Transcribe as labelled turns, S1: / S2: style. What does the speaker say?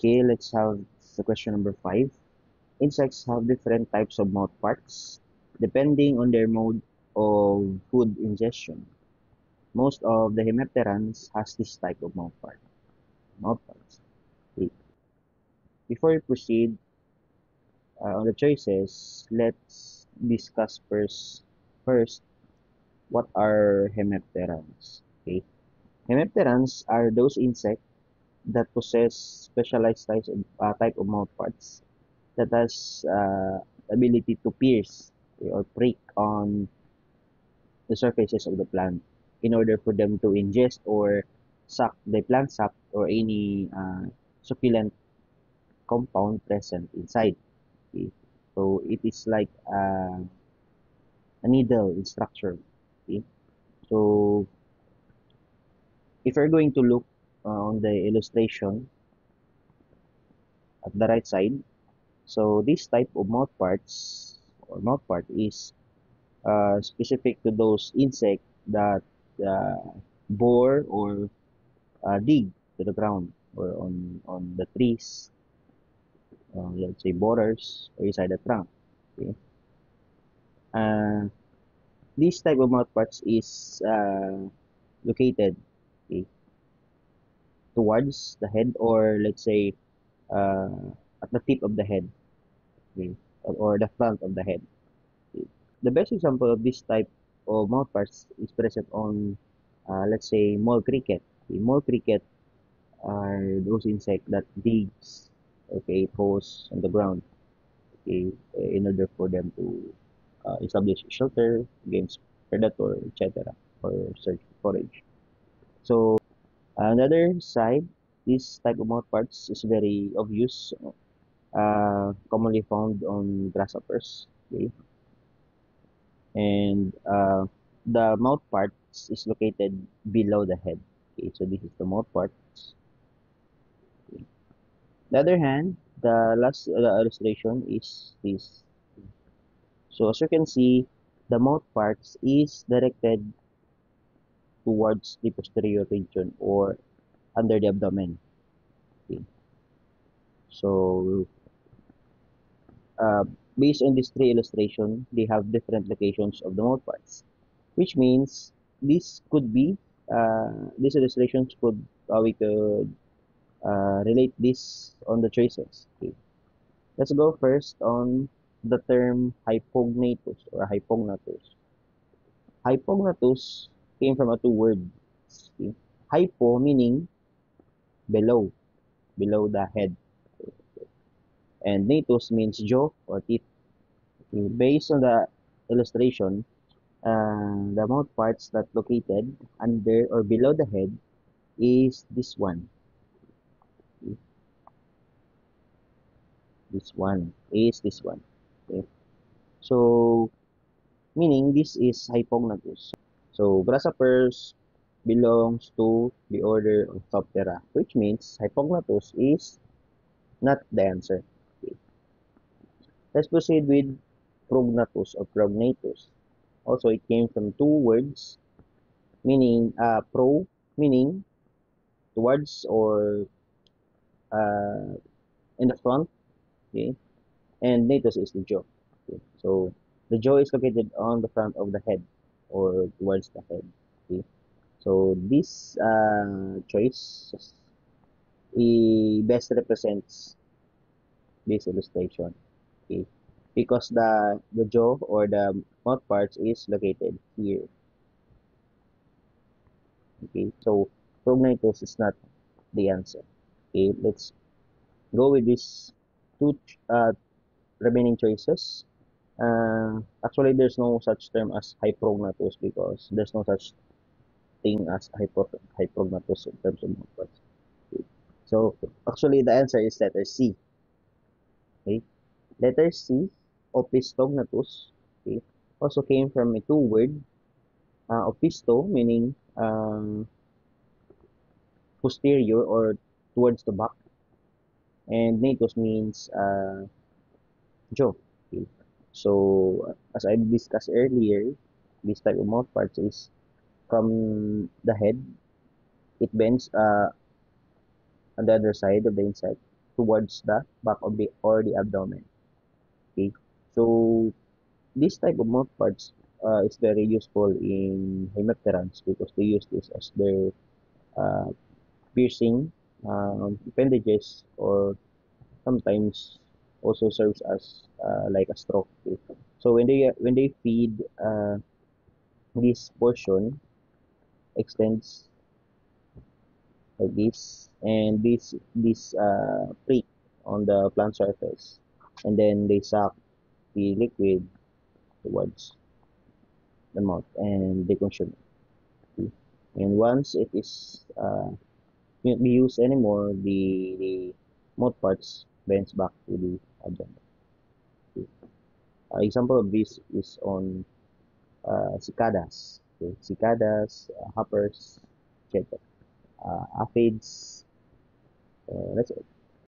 S1: Okay, let's have the question number 5. Insects have different types of mouth parts depending on their mode of food ingestion. Most of the hemipterans has this type of mouth parts. Okay. Before we proceed on the choices, let's discuss first what are hemipterans. Okay. Hemipterans are those insects that possess specialized type of mouth parts that has ability to pierce or prick on the surfaces of the plant in order for them to ingest or suck the plant sap or any succulent compound present inside. Okay? So it is like a needle in structure. Okay? So if you're going to look on the illustration at the right side, so this type of mouth parts or mouth part is specific to those insects that uh, bore or dig to the ground or on the trees, let's say borders or inside the trunk. Okay? Uh, this type of mouthparts is located, okay, towards the head or let's say uh, at the tip of the head, okay, or the front of the head. Okay. The best example of this type of mouthparts is present on, let's say, mole cricket. The mole cricket are those insects that digs, okay, holes on the ground, okay, in order for them to establish shelter against predator, etc., or search for forage. So another side, this type of mouthparts is very obvious, commonly found on grasshoppers, okay, and the mouth parts is located below the head. Okay, so this is the mouth parts. Okay. The other hand, the last illustration is this. So as you can see, the mouth parts is directed towards the posterior region or under the abdomen. Okay. So uh, based on these three illustration, they have different locations of the mouth parts, which means this could be these illustrations could we could relate this on the choices. Okay. Let's go first on the term hypognatus or hypognatus. Hypognatus came from a two words. Okay. Hypo meaning below, below the head. And natus means jaw or teeth. Okay. Based on the illustration, the mouth parts that located under or below the head is this one. Okay. This one is this one. Okay. So meaning this is hypognathus. So grasshoppers belongs to the order of Thoptera, which means hypognathus is not the answer. Okay. Let's proceed with prognathus or prognathus. Also, it came from two words meaning pro meaning towards or uh, in the front, okay, and natus is the jaw. Okay. So the jaw is located on the front of the head or towards the head. Okay. So this choice best represents this illustration. Okay. Because the jaw or the mouth parts is located here. Okay. So prognathos is not the answer. Okay. Let's go with these two remaining choices. Actually, there's no such term as hyprognathos because there's no such thing as hyprognathos in terms of mouth parts. Okay. So actually, the answer is letter C. Okay. Letter C, opistognathus, okay, also came from a two word, opisto meaning posterior or towards the back, and natus means jaw. Okay. So as I discussed earlier, this type of mouth parts is from the head. It bends on the other side of the insect. towards the back of the or the abdomen. Okay, so this type of mouth parts is very useful in hemipterans because they use this as their uh, piercing appendages, or sometimes also serves as like a stroke. Okay? So when they feed, this portion extends like this, and this prick on the plant surface, and then they suck the liquid towards the mouth and they consume it. And once it is not be used anymore, the mouth parts bends back to the abdomen. Okay. Example of this is on cicadas, okay. Cicadas, hoppers, etc. Aphids, that's it.